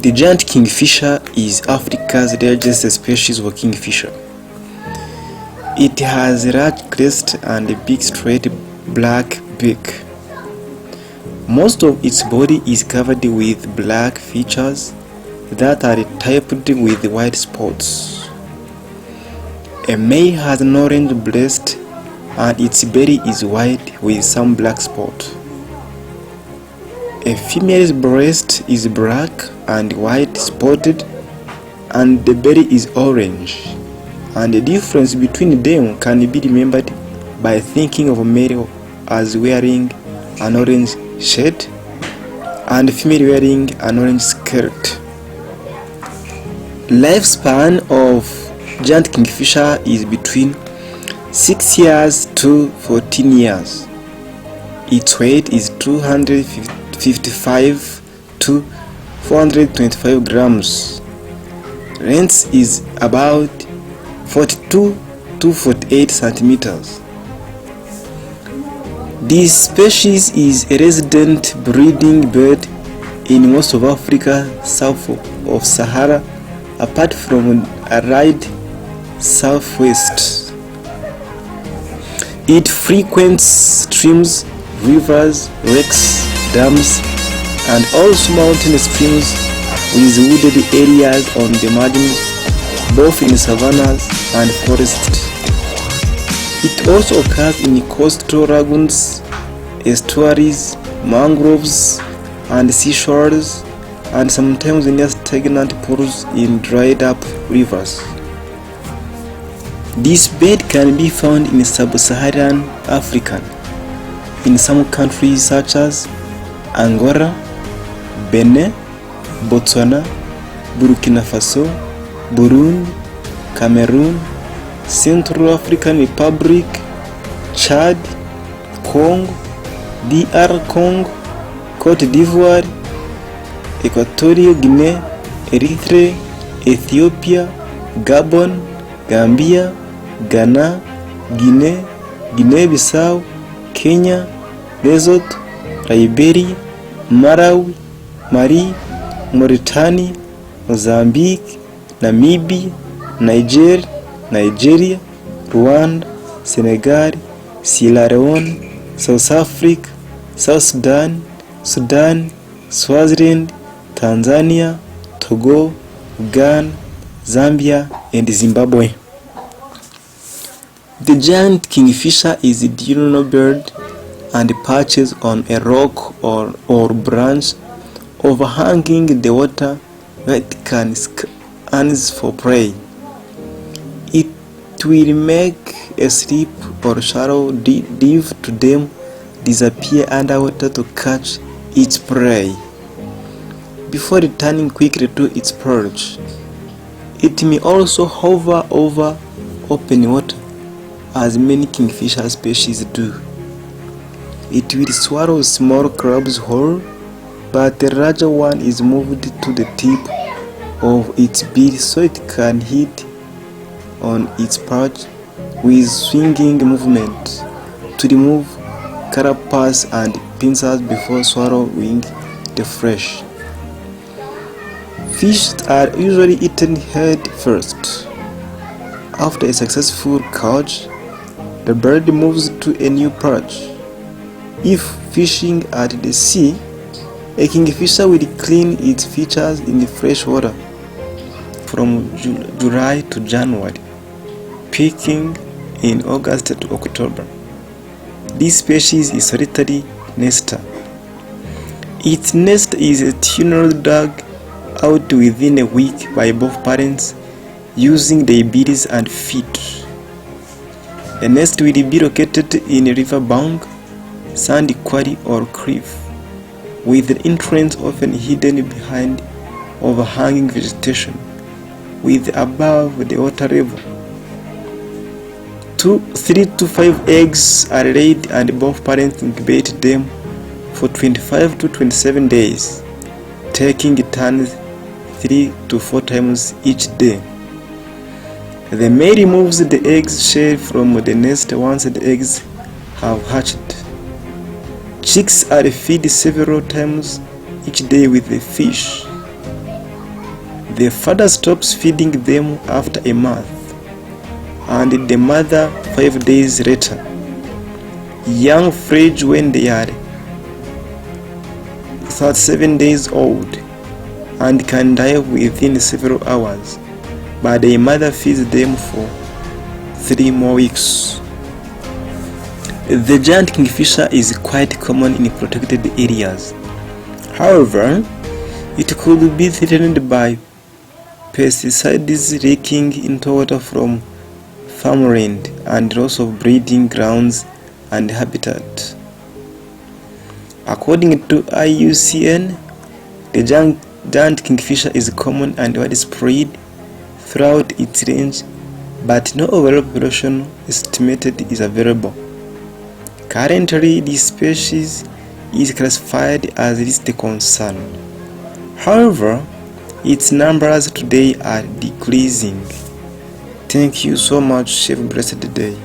The giant kingfisher is Africa's largest species of kingfisher. It has a large crest and a big straight black beak. Most of its body is covered with black features that are tipped with white spots. A male has an orange breast and its belly is white with some black spots. A female's breast is black and white spotted and the belly is orange, and the difference between them can be remembered by thinking of a male as wearing an orange shirt and female wearing an orange skirt. Lifespan of giant kingfisher is between 6 years to 14 years. Its weight is 255 to 425 grams. Length is about 42 to 48 centimeters. This species is a resident breeding bird in most of Africa south of Sahara, apart from arid southwest. It frequents streams, rivers, lakes, dams, and also mountain streams with wooded areas on the margins, both in savannas and forests. It also occurs in coastal lagoons, estuaries, mangroves, and seashores, and sometimes near stagnant pools in dried up rivers. This bird can be found in sub-Saharan Africa, in some countries such as Angola, Benin, Botswana, Burkina Faso, Burundi, Cameroon, Central African Republic, Chad, Congo, DR Congo, Cote d'Ivoire, Equatorial Guinea, Eritrea, Ethiopia, Gabon, Gambia, Ghana, Guinea-Bissau, Kenya, Lesotho, Liberia, Malawi, Mali, Mauritania, Mozambique, Namibia, Nigeria, Rwanda, Senegal, Sierra Leone, South Africa, South Sudan, Swaziland, Tanzania, Togo, Ghana, Zambia, and Zimbabwe. The giant kingfisher is a diurnal bird and perches on a rock or branch overhanging the water where it can scans for prey. It will make a steep or shallow dive to then disappear underwater to catch its prey before returning quickly to its perch. It may also hover over open water, as many kingfisher species do. It will swallow small crabs whole, but the larger one is moved to the tip of its bill so it can hit on its perch with swinging movement to remove carapace and pincers before swallowing the flesh. Fish are usually eaten head first. After a successful catch, the bird moves to a new perch. If fishing at the sea, a kingfisher will clean its features in the fresh water from July to January, peaking in August to October. This species is solitary nester. Its nest is a tunnel dug out within a week by both parents using diabetes and feet. A nest will be located in a riverbank, sandy quarry or cliff, with the entrance often hidden behind overhanging vegetation, with above the water level. 3 to 5 eggs are laid and both parents incubate them for 25 to 27 days, taking turns 3 to 4 times each day. The male removes the eggs shell from the nest once the eggs have hatched. Chicks are fed several times each day with the fish. The father stops feeding them after a month, and the mother 5 days later. Young fledge when they are 37 days old and can die within several hours, but the mother feeds them for 3 more weeks. The giant kingfisher is quite common in protected areas. However, it could be threatened by pesticides leaking into water from farmland and loss of breeding grounds and habitat. According to IUCN, the giant kingfisher is common and widespread throughout its range, but no overall population estimated is available. Currently, this species is classified as least concern. However, its numbers today are decreasing. Thank you so much. Have a blessed day.